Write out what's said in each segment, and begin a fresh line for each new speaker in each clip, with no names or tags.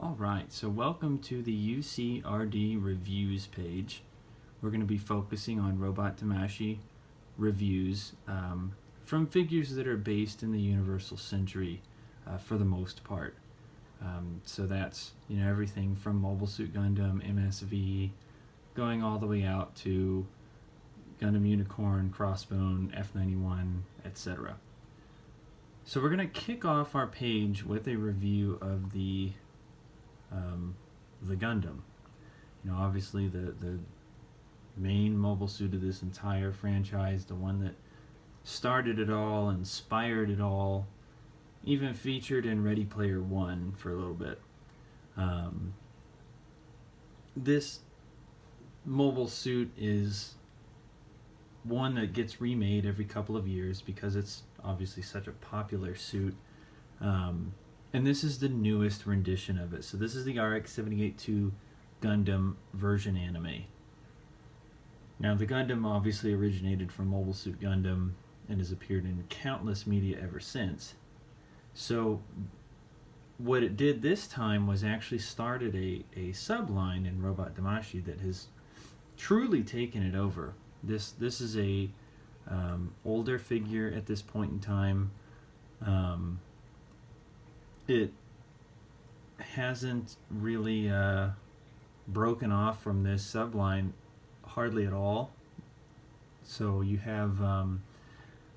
Alright, so welcome to the UCRD Reviews page. We're going to be focusing on Robot Damashii reviews from figures that are based in the Universal Century for the most part. So that's everything from Mobile Suit Gundam, MSV, going all the way out to Gundam Unicorn, Crossbone, F91, etc. So we're going to kick off our page with a review of the Gundam. Obviously the main mobile suit of this entire franchise, the one that started it all, inspired it all, even featured in Ready Player One for a little bit. This mobile suit is one that gets remade every couple of years because it's obviously such a popular suit. And this is the newest rendition of it. So this is the RX-78-2 Gundam version anime. Now the Gundam obviously originated from Mobile Suit Gundam and has appeared in countless media ever since. So what it did this time was actually started a subline in Robot Damashii that has truly taken it over. This is a older figure at this point in time. It hasn't really broken off from this subline hardly at all. So you have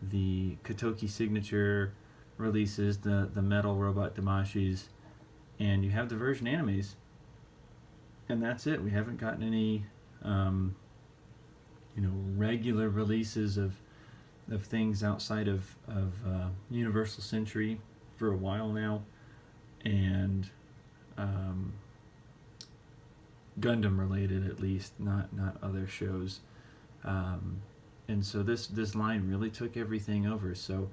the Kotoki signature releases, the metal Robot Damashiis, and you have the version animes, and that's it. We haven't gotten any regular releases of things outside of Universal Century for a while now, and Gundam related at least, not other shows. And so this line really took everything over. So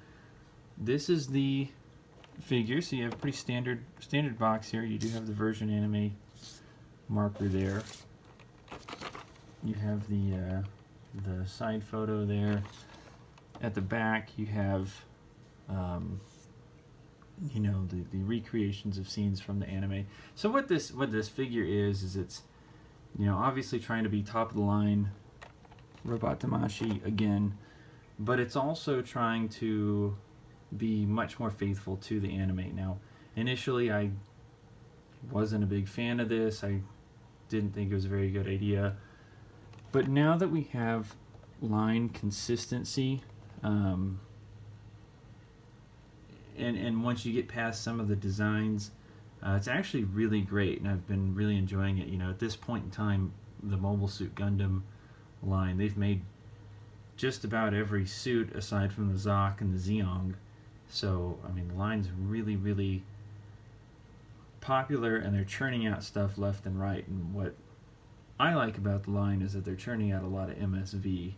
this is the figure. So you have a pretty standard box here. You do have the version anime marker there. You have the side photo there. At the back you have the recreations of scenes from the anime. So what this figure is it's obviously trying to be top of the line Robot Damashii again, but it's also trying to be much more faithful to the anime. Now initially I wasn't a big fan of this. I didn't think it was a very good idea, but now that we have line consistency, and once you get past some of the designs, it's actually really great, and I've been really enjoying it. At this point in time, the Mobile Suit Gundam line, they've made just about every suit aside from the Zoc and the Zeong. So, the line's really, really popular, and they're churning out stuff left and right. And what I like about the line is that they're churning out a lot of MSV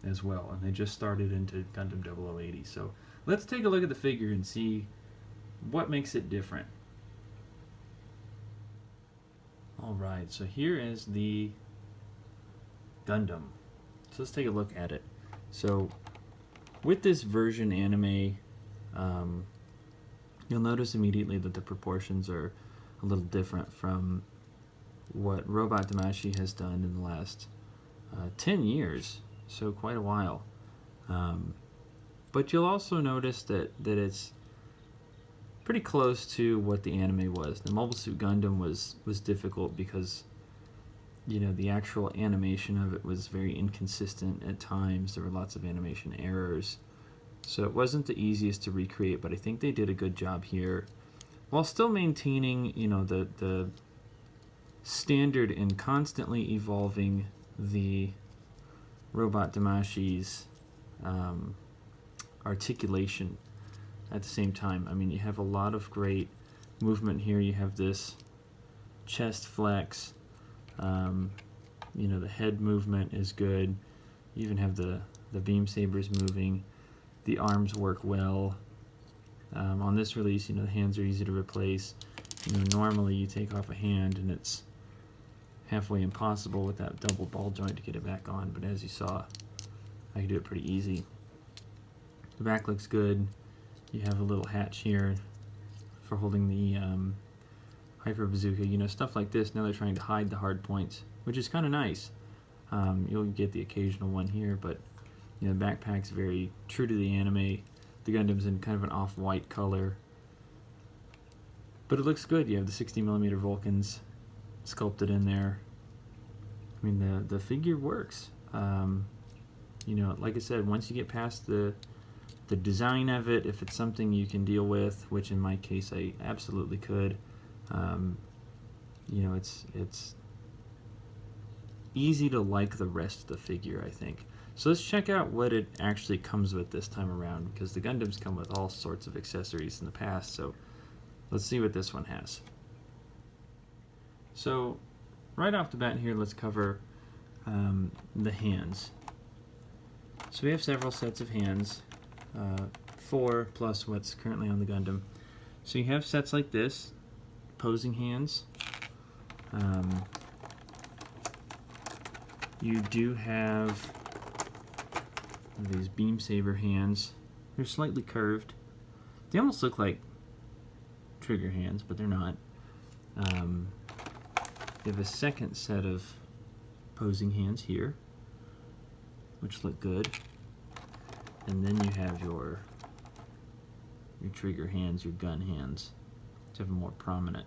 as well, and they just started into Gundam 0080. So let's take a look at the figure and see what makes it different. Alright, so here is the Gundam. So let's take a look at it. So with this version anime, you'll notice immediately that the proportions are a little different from what Robot Damashii has done in the last 10 years, so quite a while. But you'll also notice that it's pretty close to what the anime was. The Mobile Suit Gundam was difficult because the actual animation of it was very inconsistent at times. There were lots of animation errors, so it wasn't the easiest to recreate, but I think they did a good job here while still maintaining the standard and constantly evolving the Robot Damashii's articulation at the same time. You have a lot of great movement here. You have this chest flex, the head movement is good. You even have the beam sabers moving. The arms work well. On this release, the hands are easy to replace. Normally you take off a hand and it's halfway impossible with that double ball joint to get it back on, but as you saw, I can do it pretty easy. The back looks good. You have a little hatch here for holding the Hyper Bazooka, you know, stuff like this. Now they're trying to hide the hard points, which is kind of nice. You'll get the occasional one here, but you know, the backpack's very true to the anime. The Gundam's in kind of an off-white color, but it looks good. You have the 60mm Vulcans sculpted in there. I mean, the figure works. You know, like I said, once you get past the design of it, if it's something you can deal with, which in my case I absolutely could, you know, it's easy to like the rest of the figure, I think. So let's check out what it actually comes with this time around, because the Gundams come with all sorts of accessories in the past, so let's see what this one has. So right off the bat here, let's cover the hands. So we have several sets of hands, 4 plus what's currently on the Gundam. So you have sets like this, posing hands. You do have these beam saber hands. They're slightly curved. They almost look like trigger hands, but they're not. You have a second set of posing hands here, which look good. And then you have your trigger hands, your gun hands, which have a more prominent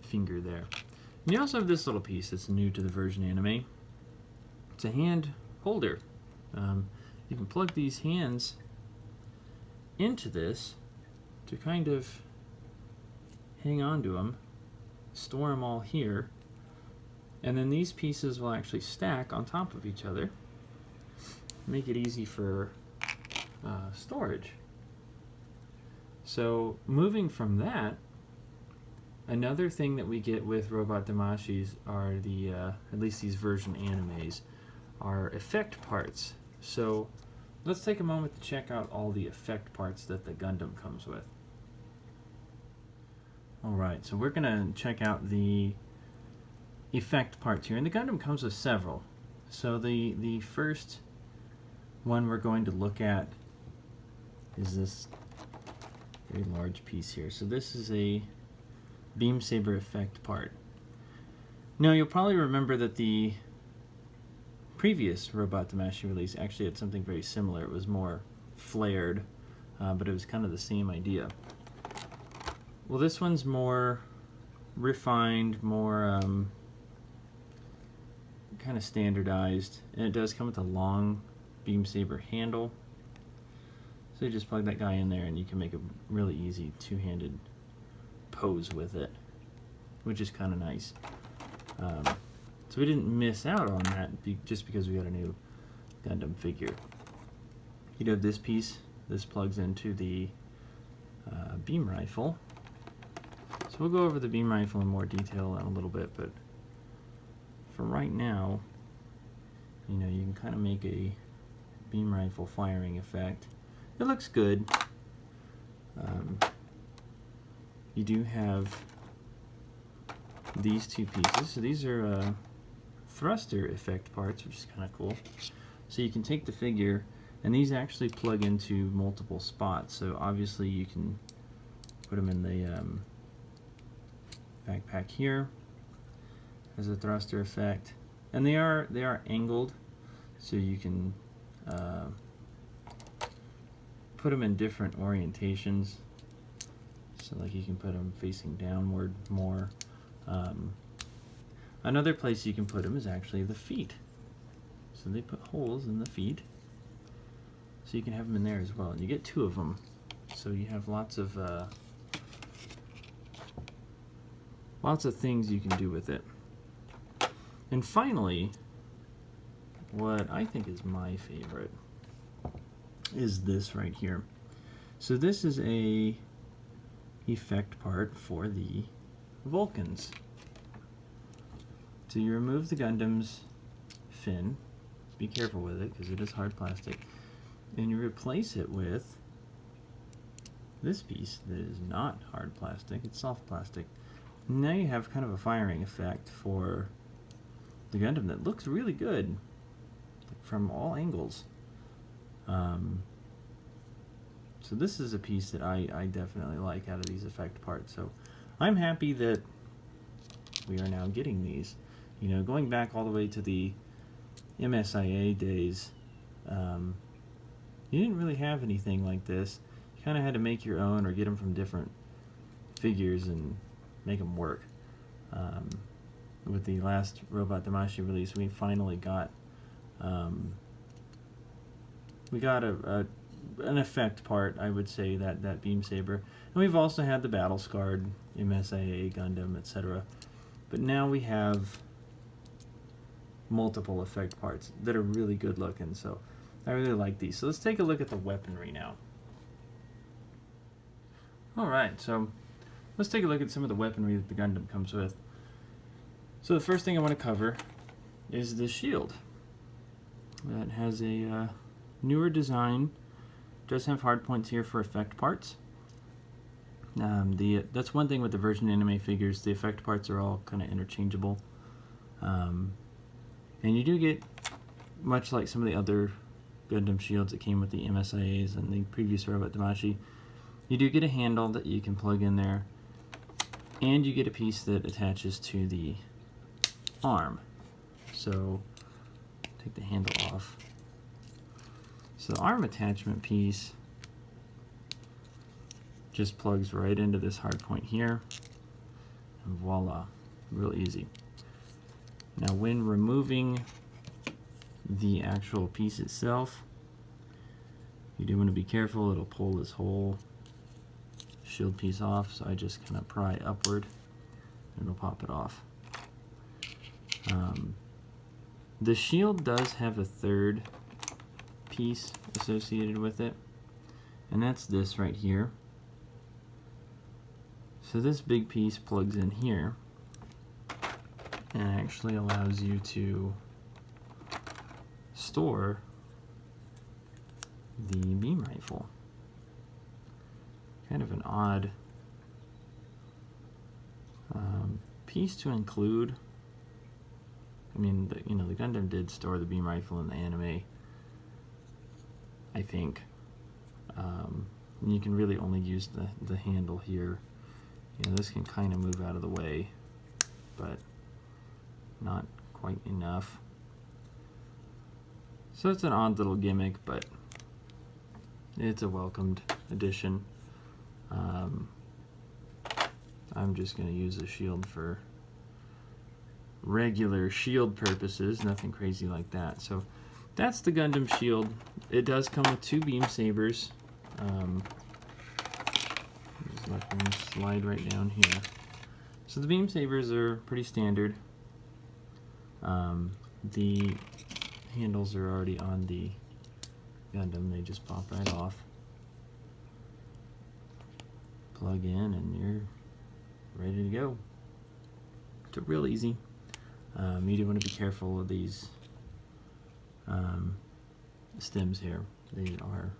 finger there. And you also have this little piece that's new to the version anime. It's a hand holder. You can plug these hands into this to kind of hang on to them, store them all here, and then these pieces will actually stack on top of each other, make it easy for storage. So moving from that, another thing that we get with Robot Damashis are the, at least these version animes, are effect parts. So let's take a moment to check out all the effect parts that the Gundam comes with. Alright, so we're going to check out the effect parts here, and the Gundam comes with several. So the first one we're going to look at is this very large piece here. So this is a beam saber effect part. Now you'll probably remember that the previous Robot Damashii release actually had something very similar. It was more flared, but it was kind of the same idea. Well, this one's more refined, more kind of standardized, and it does come with a long beam saber handle. So you just plug that guy in there and you can make a really easy two-handed pose with it, which is kind of nice. So we didn't miss out on that just because we got a new Gundam figure. You have this piece. This plugs into the beam rifle. So we'll go over the beam rifle in more detail in a little bit, but for right now, you know, you can kind of make a beam rifle firing effect. It looks good. You do have these two pieces. So these are thruster effect parts, which is kind of cool. So you can take the figure, and these actually plug into multiple spots. So obviously you can put them in the backpack here as a thruster effect, and they are angled, so you can put them in different orientations. So like you can put them facing downward more. Another place you can put them is actually the feet. So they put holes in the feet, so you can have them in there as well. And you get 2 of them, so you have lots of things you can do with it. And finally, what I think is my favorite is this right here. So this is a effect part for the Vulcans. So you remove the Gundam's fin. Be careful with it because it is hard plastic. And you replace it with this piece that is not hard plastic, it's soft plastic. Now you have kind of a firing effect for the Gundam that looks really good from all angles. So this is a piece that I definitely like out of these effect parts. So I'm happy that we are now getting these. You know, going back all the way to the MSIA days, you didn't really have anything like this. You kind of had to make your own or get them from different figures and make them work. With the last Robot Damashii release, we finally got an effect part, I would say, that beam saber. And we've also had the battle scarred MSIA Gundam, etc. But now we have multiple effect parts that are really good looking, so I really like these. So let's take a look at the weaponry now. Alright, so let's take a look at some of the weaponry that the Gundam comes with. So the first thing I want to cover is the shield. That has a newer design. It does have hard points here for effect parts. That's one thing with the version anime figures. The effect parts are all kind of interchangeable. And you do get, much like some of the other Gundam shields that came with the MSIAs and the previous Robot Damashii, you do get a handle that you can plug in there, and you get a piece that attaches to the arm. So take the handle off. So the arm attachment piece just plugs right into this hard point here, and voila, real easy. Now when removing the actual piece itself, you do want to be careful. It'll pull this whole shield piece off, so I just kind of pry upward and it'll pop it off. The shield does have a third piece associated with it, and that's this right here. So this big piece plugs in here and actually allows you to store the beam rifle. Kind of an odd piece to include. I mean, the Gundam did store the beam rifle in the anime, I think. And you can really only use the handle here. You know, this can kind of move out of the way, but not quite enough. So it's an odd little gimmick, but it's a welcomed addition. I'm just going to use the shield for regular shield purposes, nothing crazy like that. So that's the Gundam shield. It does come with two beam sabers. Just let them slide right down here. So the beam sabers are pretty standard. The handles are already on the Gundam. They just pop right off. Plug in and you're ready to go. It's real easy. You do want to be careful of these stems here. They are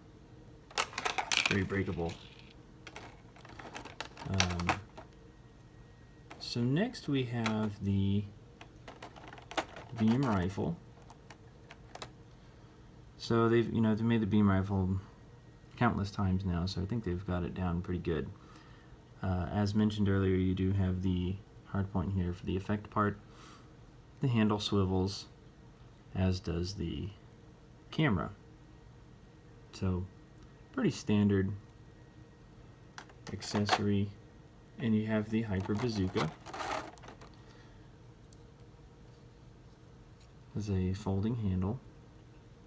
very breakable. So next we have the beam rifle. So they've made the beam rifle countless times now, so I think they've got it down pretty good. As mentioned earlier, you do have the hard point here for the effect part. The handle swivels, as does the camera. So pretty standard accessory. And you have the hyper bazooka. There's a folding handle,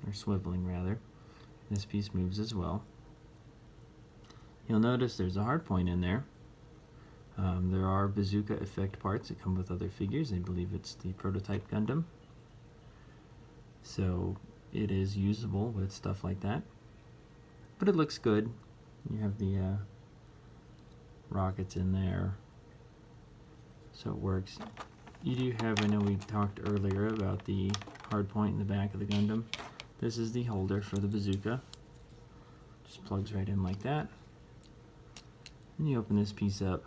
or swiveling rather. This piece moves as well. You'll notice there's a hard point in there. There are bazooka effect parts that come with other figures. I believe it's the prototype Gundam. So it is usable with stuff like that. But it looks good. You have the rockets in there. So it works. You do have, I know we talked earlier about the hard point in the back of the Gundam. This is the holder for the bazooka. Just plugs right in like that. And you open this piece up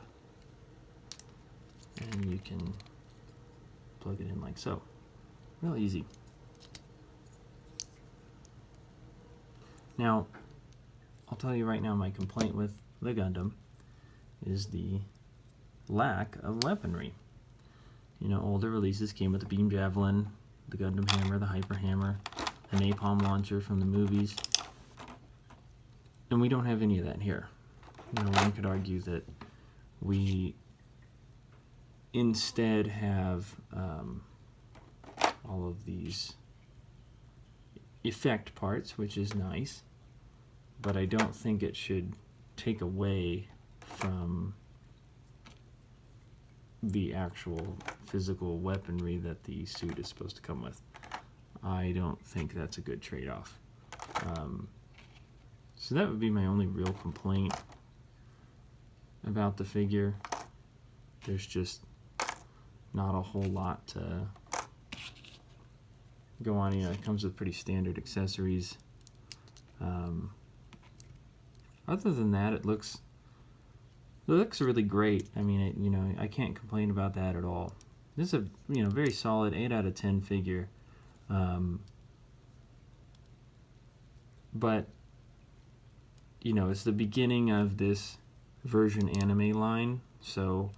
and you can plug it in like so. Real easy. Now, I'll tell you right now, my complaint with the Gundam is the lack of weaponry. You know, older releases came with the beam javelin, the Gundam hammer, the hyper hammer, the napalm launcher from the movies, and we don't have any of that here. You know, one could argue that we instead have all of these effect parts, which is nice, but I don't think it should take away from the actual physical weaponry that the suit is supposed to come with. I don't think that's a good trade-off. So that would be my only real complaint about the figure. There's just not a whole lot to go on. You know, it comes with pretty standard accessories. Other than that, it looks really great. I mean, I can't complain about that at all. This is a very solid 8 out of 10 figure. But it's the beginning of this version anime line, so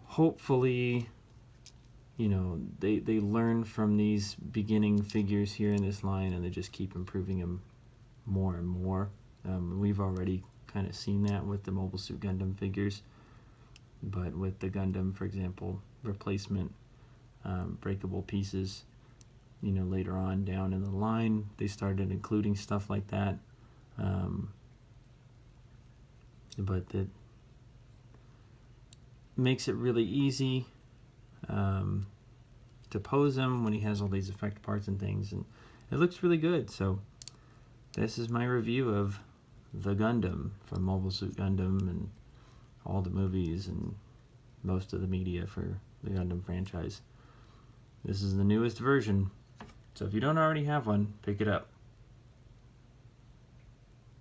hopefully they learn from these beginning figures here in this line, and they just keep improving them more and more. We've already kind of seen that with the Mobile Suit Gundam figures, but with the Gundam, for example, replacement breakable pieces, later on down in the line, they started including stuff like that. But that makes it really easy to pose him when he has all these effect parts and things, and it looks really good. So this is my review of the Gundam from Mobile Suit Gundam and all the movies and most of the media for the Gundam franchise. This is the newest version, so if you don't already have one, pick it up.